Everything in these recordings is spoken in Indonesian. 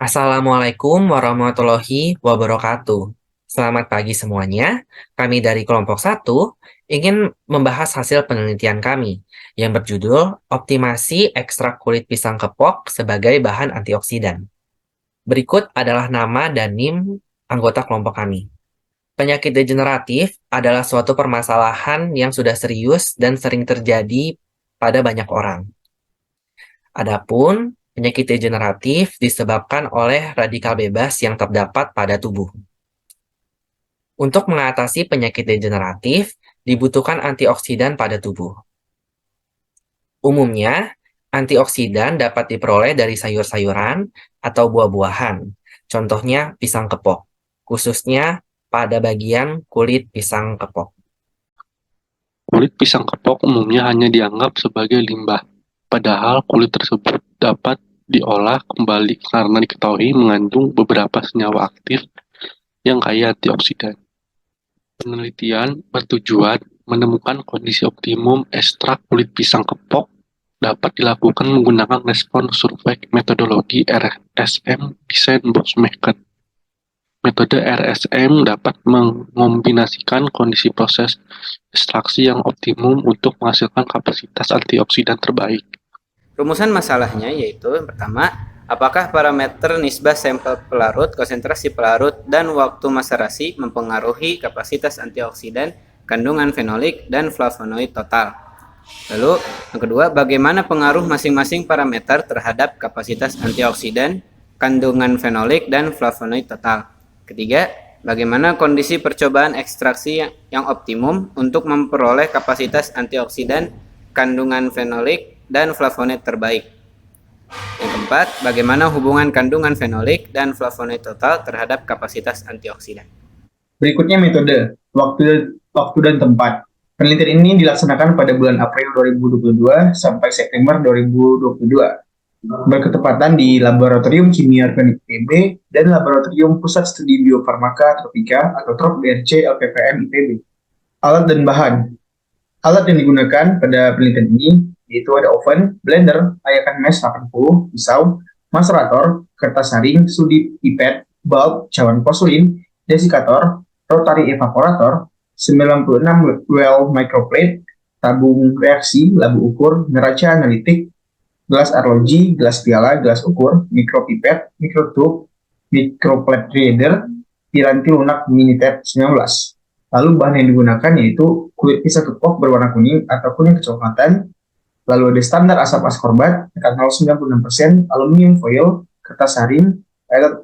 Assalamualaikum warahmatullahi wabarakatuh. Selamat pagi semuanya. Kami dari kelompok satu ingin membahas hasil penelitian kami yang berjudul Optimasi ekstrak kulit pisang kepok sebagai bahan antioksidan. Berikut adalah nama dan NIM anggota kelompok kami. Penyakit degeneratif adalah suatu permasalahan yang sudah serius dan sering terjadi pada banyak orang. Adapun penyakit degeneratif disebabkan oleh radikal bebas yang terdapat pada tubuh. Untuk mengatasi penyakit degeneratif, dibutuhkan antioksidan pada tubuh. Umumnya, antioksidan dapat diperoleh dari sayur-sayuran atau buah-buahan, contohnya pisang kepok, khususnya pada bagian kulit pisang kepok. Kulit pisang kepok umumnya hanya dianggap sebagai limbah, padahal kulit tersebut dapat diolah kembali karena diketahui mengandung beberapa senyawa aktif yang kaya antioksidan. Penelitian bertujuan menemukan kondisi optimum ekstrak kulit pisang kepok dapat dilakukan menggunakan respon survei metodologi RSM Design Box Method. Metode RSM dapat mengombinasikan kondisi proses ekstraksi yang optimum untuk menghasilkan kapasitas antioksidan terbaik. Rumusan masalahnya yaitu yang pertama, apakah parameter nisbah sampel pelarut, konsentrasi pelarut, dan waktu maserasi mempengaruhi kapasitas antioksidan, kandungan fenolik, dan flavonoid total. Lalu yang kedua, bagaimana pengaruh masing-masing parameter terhadap kapasitas antioksidan, kandungan fenolik, dan flavonoid total. Ketiga, bagaimana kondisi percobaan ekstraksi yang optimum untuk memperoleh kapasitas antioksidan, kandungan fenolik, dan flavonoid terbaik. Yang keempat, bagaimana hubungan kandungan fenolik dan flavonoid total terhadap kapasitas antioksidan. Berikutnya metode, waktu dan tempat. Penelitian ini dilaksanakan pada bulan April 2022 sampai September 2022. Berketepatan di Laboratorium Kimia Organik IPB dan Laboratorium Pusat Studi Biofarmaka Tropika atau TROP BRC LPPM IPB. Alat dan bahan. Alat yang digunakan pada penelitian ini yaitu ada oven, blender, ayakan mesh 80, pisau, macerator, kertas saring, sudi pipet, bulb, cawan porselin, desikator, rotary evaporator, 96 well microplate, tabung reaksi, labu ukur, neraca analitik, gelas arloji, gelas piala, gelas ukur, mikropipet, mikrotube, microplate reader, piranti lunak minitab 19. Lalu bahan yang digunakan yaitu kulit pisang kepok berwarna kuning atau kuning kecoklatan, lalu ada standar asap askorbat, etanol 96%, aluminium foil, kertas saring,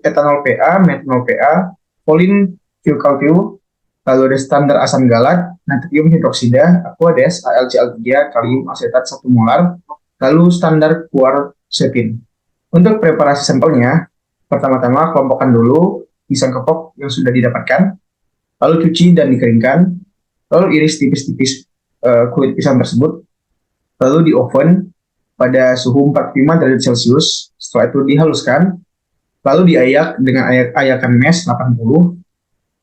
etanol PA, metanol PA, polin filkaltiu, lalu ada standar asam galat, natrium hidroksida, aquades, AlCl3, kalium asetat 1 molar, lalu standar quercetin. Untuk preparasi sampelnya, pertama-tama kelompokkan dulu pisang kepok yang sudah didapatkan, lalu cuci dan dikeringkan, lalu iris tipis-tipis kulit pisang tersebut, lalu di oven pada suhu 45 derajat Celcius, setelah itu dihaluskan, lalu diayak dengan ayakan mesh 80,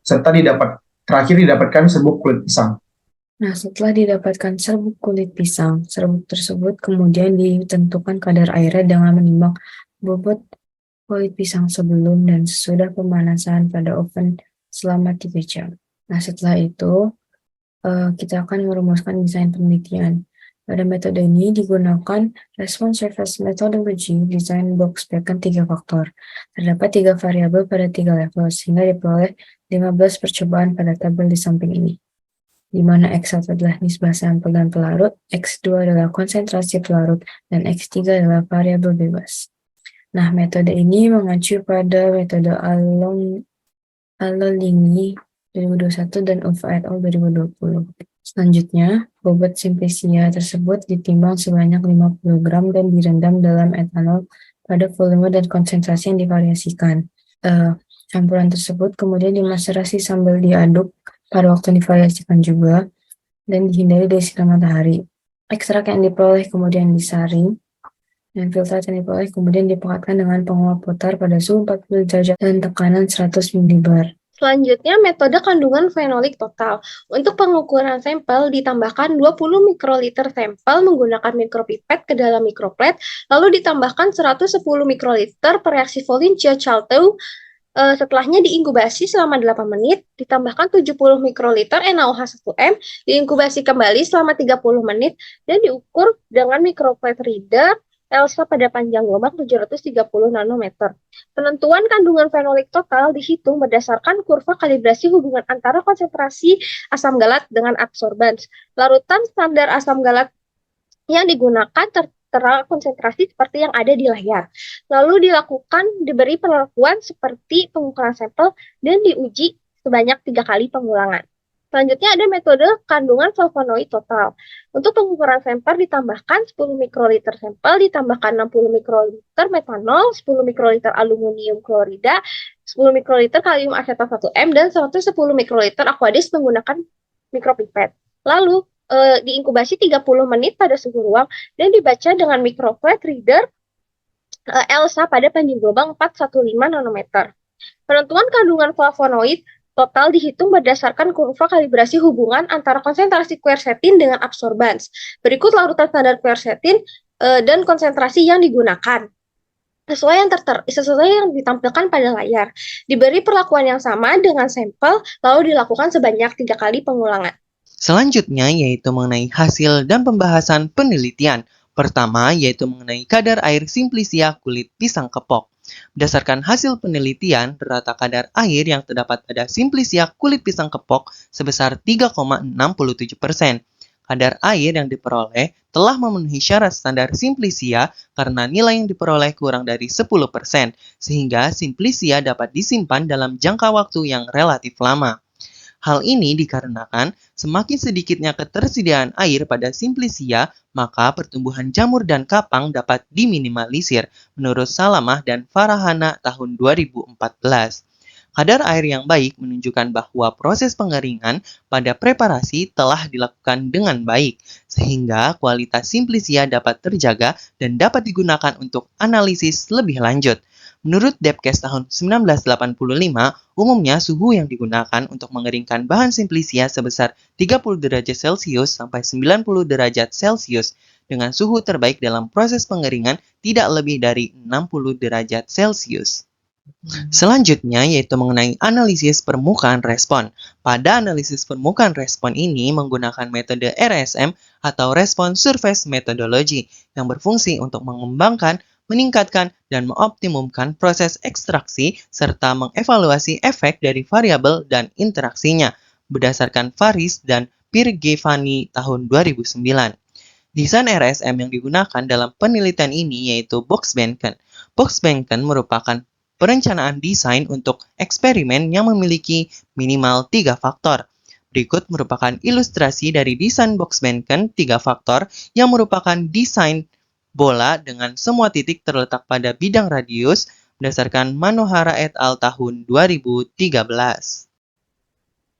serta terakhir didapatkan serbuk kulit pisang. Nah, setelah didapatkan serbuk kulit pisang, serbuk tersebut kemudian ditentukan kadar airnya dengan menimbang bobot kulit pisang sebelum dan sesudah pemanasan pada oven selama 3 jam. Nah, setelah itu kita akan merumuskan desain penelitian. Pada metode ini digunakan Response Surface Methodology Design Box Pattern 3 faktor. Terdapat 3 variabel pada 3 level, sehingga diperoleh 15 percobaan pada tabel di samping ini, di mana X1 adalah nisbah sampel dan pelarut, X2 adalah konsentrasi pelarut, dan X3 adalah variabel bebas. Nah, metode ini mengacu pada metode Alolini 2021 dan Ufa et al. 2020. Selanjutnya, bobot simplicia tersebut ditimbang sebanyak 50 gram dan direndam dalam etanol pada volume dan konsentrasi yang divariasikan. Campuran tersebut kemudian dimaserasi sambil diaduk pada waktu yang divariasikan juga dan dihindari dari sinar matahari. Ekstrak yang diperoleh kemudian disaring dan filtrat yang diperoleh kemudian dipekatkan dengan penguap putar pada suhu 40 derajat dan tekanan 100 ml. Selanjutnya, metode kandungan fenolik total. Untuk pengukuran sampel, ditambahkan 20 mikroliter sampel menggunakan mikropipet ke dalam mikroplet, lalu ditambahkan 110 mikroliter per reaksi Volin-Chia-Chartreux. Setelahnya diinkubasi selama 8 menit, ditambahkan 70 mikroliter NaOH1m, diinkubasi kembali selama 30 menit, dan diukur dengan mikroplet reader ELSA pada panjang gelombang 730 nanometer. Penentuan kandungan fenolik total dihitung berdasarkan kurva kalibrasi hubungan antara konsentrasi asam galat dengan absorbans. Larutan standar asam galat yang digunakan tertera konsentrasi seperti yang ada di layar. Lalu diberi perlakuan seperti pengukuran sampel dan diuji sebanyak 3 kali pengulangan. Selanjutnya ada metode kandungan flavonoid total. Untuk pengukuran sampel ditambahkan 10 mikroliter sampel, ditambahkan 60 mikroliter metanol, 10 mikroliter aluminium klorida, 10 mikroliter kalium asetat 1M, dan 110 mikroliter aqueous menggunakan mikropipet. Lalu diinkubasi 30 menit pada suhu ruang dan dibaca dengan mikroplet reader ELSA pada panjang gelombang 415 nanometer. Penentuan kandungan flavonoid total dihitung berdasarkan kurva kalibrasi hubungan antara konsentrasi quercetin dengan absorbans. Berikut larutan standar quercetin dan konsentrasi yang digunakan. Sesuai yang ditampilkan pada layar. Diberi perlakuan yang sama dengan sampel, lalu dilakukan sebanyak 3 kali pengulangan. Selanjutnya yaitu mengenai hasil dan pembahasan penelitian. Pertama yaitu mengenai kadar air Simplicia kulit pisang kepok. Berdasarkan hasil penelitian, rata kadar air yang terdapat pada Simplicia kulit pisang kepok sebesar 3,67%. Kadar air yang diperoleh telah memenuhi syarat standar Simplicia karena nilai yang diperoleh kurang dari 10%, sehingga Simplicia dapat disimpan dalam jangka waktu yang relatif lama. Hal ini dikarenakan semakin sedikitnya ketersediaan air pada Simplicia, maka pertumbuhan jamur dan kapang dapat diminimalisir, menurut Salamah dan Farahana tahun 2014. Kadar air yang baik menunjukkan bahwa proses pengeringan pada preparasi telah dilakukan dengan baik, sehingga kualitas Simplicia dapat terjaga dan dapat digunakan untuk analisis lebih lanjut. Menurut Debkes tahun 1985, umumnya suhu yang digunakan untuk mengeringkan bahan Simplicia sebesar 30 derajat Celcius sampai 90 derajat Celcius, dengan suhu terbaik dalam proses pengeringan tidak lebih dari 60 derajat Celcius. Selanjutnya yaitu mengenai analisis permukaan respon. Pada analisis permukaan respon ini menggunakan metode RSM atau Response Surface Methodology yang berfungsi untuk mengembangkan, meningkatkan, dan mengoptimumkan proses ekstraksi serta mengevaluasi efek dari variabel dan interaksinya berdasarkan Faris dan Pirgevani tahun 2009. Desain RSM yang digunakan dalam penelitian ini yaitu Box-Benken. Box-Benken merupakan perencanaan desain untuk eksperimen yang memiliki minimal 3 faktor. Berikut merupakan ilustrasi dari desain Box-Benken 3 faktor yang merupakan desain bola dengan semua titik terletak pada bidang radius berdasarkan Manohara et al. Tahun 2013.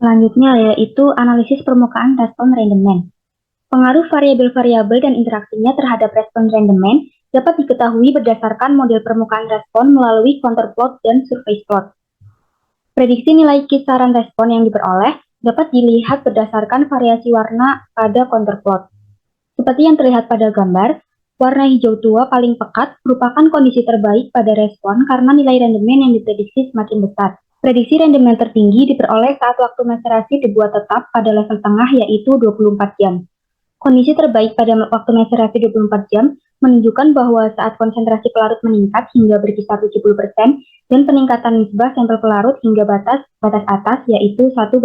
Selanjutnya yaitu analisis permukaan respon rendemen. Pengaruh variabel-variabel dan interaksinya terhadap respon rendemen dapat diketahui berdasarkan model permukaan respon melalui counterplot dan surface plot. Prediksi nilai kisaran respon yang diperoleh dapat dilihat berdasarkan variasi warna pada counterplot. Seperti yang terlihat pada gambar, warna hijau tua paling pekat merupakan kondisi terbaik pada respon karena nilai rendemen yang diprediksi semakin besar. Prediksi rendemen tertinggi diperoleh saat waktu maserasi dibuat tetap pada level tengah yaitu 24 jam. Kondisi terbaik pada waktu maserasi 24 jam menunjukkan bahwa saat konsentrasi pelarut meningkat hingga berkisar 70% dan peningkatan nisbah sampel pelarut hingga batas atas yaitu 1:10.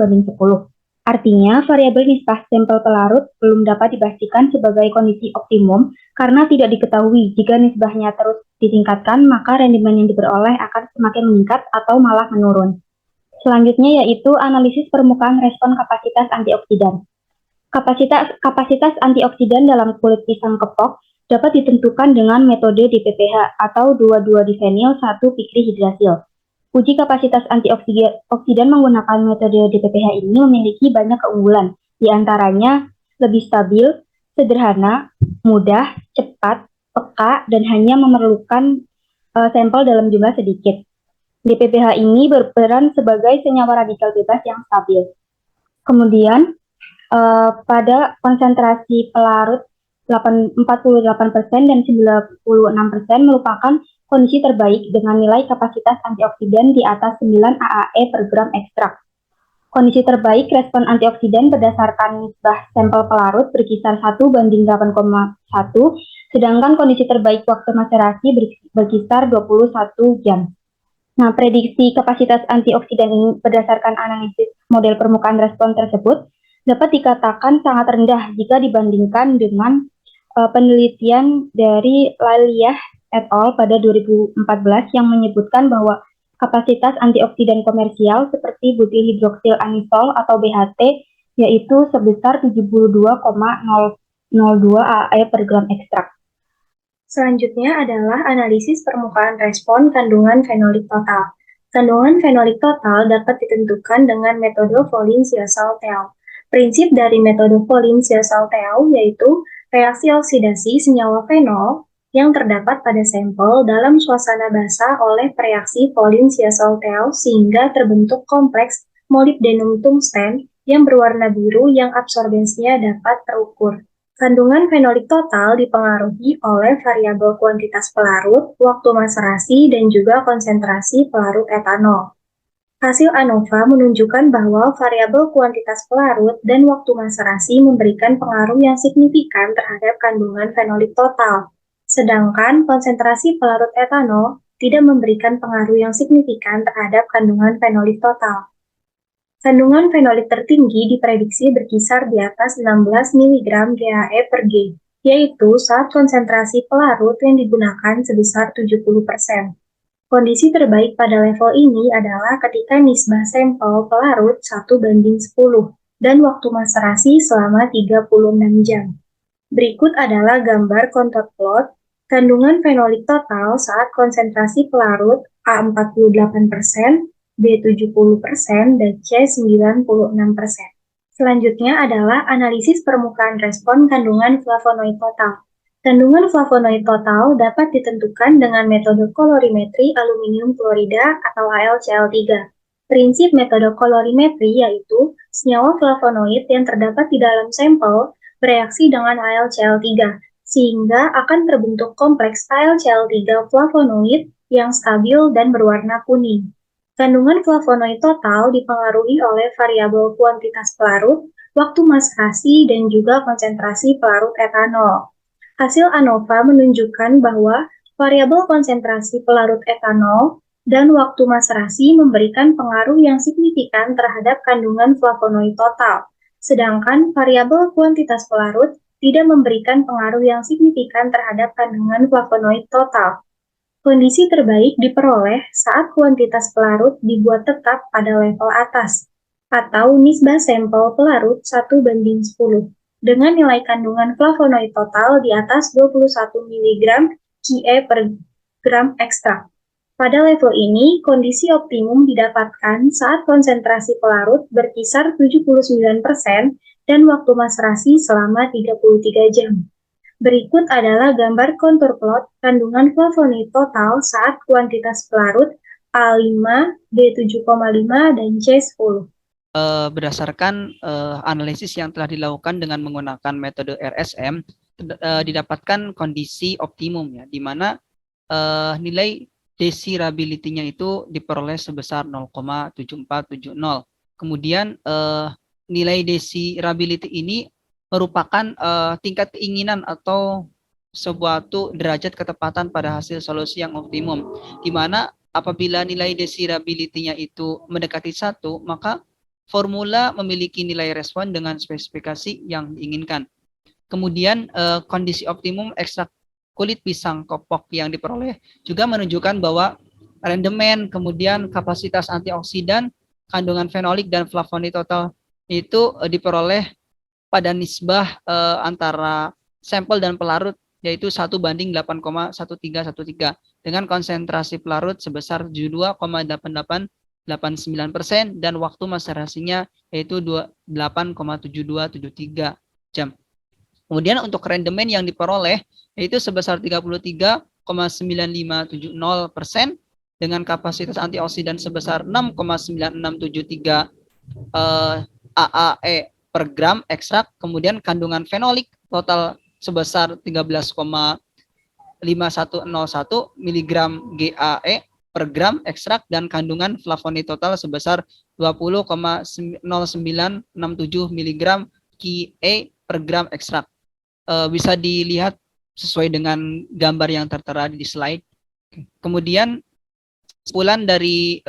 Artinya, variabel nisbah sampel pelarut belum dapat dipastikan sebagai kondisi optimum karena tidak diketahui jika nisbahnya terus ditingkatkan maka rendemen yang diperoleh akan semakin meningkat atau malah menurun. Selanjutnya yaitu analisis permukaan respon kapasitas antioksidan. Kapasitas antioksidan dalam kulit pisang kepok dapat ditentukan dengan metode DPPH atau 2,2-difenyl 1-pikrihidrasil. Uji kapasitas antioksidan menggunakan metode DPPH ini memiliki banyak keunggulan, di antaranya lebih stabil, sederhana, mudah, cepat, peka, dan hanya memerlukan sampel dalam jumlah sedikit. DPPH ini berperan sebagai senyawa radikal bebas yang stabil. Kemudian, pada konsentrasi pelarut 48% dan 96% merupakan kondisi terbaik dengan nilai kapasitas antioksidan di atas 9 AAE per gram ekstrak. Kondisi terbaik respon antioksidan berdasarkan nisbah sampel pelarut berkisar 1:8,1, sedangkan kondisi terbaik waktu macerasi berkisar 21 jam. Nah, prediksi kapasitas antioksidan ini berdasarkan analisis model permukaan respon tersebut dapat dikatakan sangat rendah jika dibandingkan dengan penelitian dari Laliyah et al. Pada 2014 yang menyebutkan bahwa kapasitas antioksidan komersial seperti butil hidroksil anisol atau BHT yaitu sebesar 72,002 AE per gram ekstrak. Selanjutnya adalah analisis permukaan respon kandungan fenolik total. Kandungan fenolik total dapat ditentukan dengan metode Volin-Siersal-Teal. Prinsip dari metode Volin-Siersal-Teal yaitu reaksi oksidasi senyawa fenol yang terdapat pada sampel dalam suasana basah oleh reaksi Volin-Siersal-Teal sehingga terbentuk kompleks molibdenum tungsten yang berwarna biru yang absorbensinya dapat terukur. Kandungan fenolik total dipengaruhi oleh variabel kuantitas pelarut, waktu macerasi, dan juga konsentrasi pelarut etanol. Hasil ANOVA menunjukkan bahwa variabel kuantitas pelarut dan waktu macerasi memberikan pengaruh yang signifikan terhadap kandungan fenolik total, sedangkan konsentrasi pelarut etanol tidak memberikan pengaruh yang signifikan terhadap kandungan fenolik total. Kandungan fenolik tertinggi diprediksi berkisar di atas 16 mg GAE per G, yaitu saat konsentrasi pelarut yang digunakan sebesar 70%. Kondisi terbaik pada level ini adalah ketika nisbah sampel pelarut 1:10 dan waktu macerasi selama 36 jam. Berikut adalah gambar kontot plot kandungan fenolik total saat konsentrasi pelarut A48%, B70%, dan C96%. Selanjutnya adalah analisis permukaan respon kandungan flavonoid total. Kandungan flavonoid total dapat ditentukan dengan metode kolorimetri aluminium klorida atau AlCl3. Prinsip metode kolorimetri yaitu senyawa flavonoid yang terdapat di dalam sampel bereaksi dengan AlCl3, sehingga akan terbentuk kompleks AlCl3 flavonoid yang stabil dan berwarna kuning. Kandungan flavonoid total dipengaruhi oleh variabel kuantitas pelarut, waktu macerasi, dan juga konsentrasi pelarut etanol. Hasil ANOVA menunjukkan bahwa variabel konsentrasi pelarut etanol dan waktu macerasi memberikan pengaruh yang signifikan terhadap kandungan flavonoid total, sedangkan variabel kuantitas pelarut tidak memberikan pengaruh yang signifikan terhadap kandungan flavonoid total. Kondisi terbaik diperoleh saat kuantitas pelarut dibuat tetap pada level atas, atau nisbah sampel pelarut 1:10, dengan nilai kandungan flavonoid total di atas 21 mg Qe per gram ekstrak. Pada level ini, kondisi optimum didapatkan saat konsentrasi pelarut berkisar 79% dan waktu macerasi selama 33 jam. Berikut adalah gambar kontur plot kandungan flavonoid total saat kuantitas pelarut A5, B7,5, dan C10. Berdasarkan analisis yang telah dilakukan dengan menggunakan metode RSM, didapatkan kondisi optimum ya, di mana nilai desirability-nya itu diperoleh sebesar 0,7470. Kemudian nilai desirability ini merupakan tingkat keinginan atau suatu derajat ketepatan pada hasil solusi yang optimum, di mana apabila nilai desirability-nya itu mendekati 1, maka formula memiliki nilai respon dengan spesifikasi yang diinginkan. Kemudian kondisi optimum ekstrak kulit pisang kopok yang diperoleh juga menunjukkan bahwa rendemen, kemudian kapasitas antioksidan, kandungan fenolik, dan flavonoid total itu diperoleh pada nisbah antara sampel dan pelarut yaitu 1:8,1313 dengan konsentrasi pelarut sebesar 72,8889% dan waktu macerasinya yaitu 8,7273 jam. Kemudian untuk rendemen yang diperoleh yaitu sebesar 33,9570% dengan kapasitas antioksidan sebesar 6,9673 AAE per gram ekstrak, kemudian kandungan fenolik total sebesar 13,5101 mg GAE per gram ekstrak, dan kandungan flavonoid total sebesar 20,0967 mg Ki-E per gram ekstrak. Bisa dilihat sesuai dengan gambar yang tertera di slide. Kemudian kesimpulan dari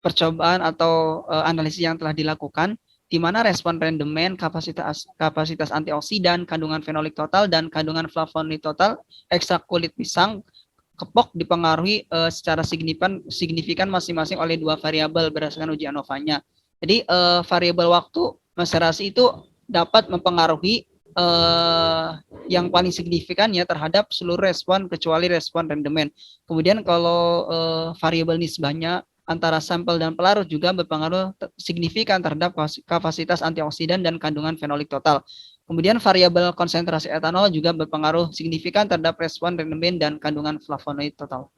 percobaan atau analisis yang telah dilakukan, di mana respon rendemen, kapasitas antioksidan, kandungan fenolik total, dan kandungan flavonoid total ekstrak kulit pisang kepok dipengaruhi secara signifikan masing-masing oleh dua variabel berdasarkan uji ANOVA-nya. Jadi variabel waktu maserasi itu dapat mempengaruhi yang paling signifikan ya terhadap seluruh respon kecuali respon rendemen. Kemudian kalau variabel nisbahnya antara sampel dan pelarut juga berpengaruh signifikan terhadap kapasitas antioksidan dan kandungan fenolik total. Kemudian variabel konsentrasi etanol juga berpengaruh signifikan terhadap respon rendemen dan kandungan flavonoid total.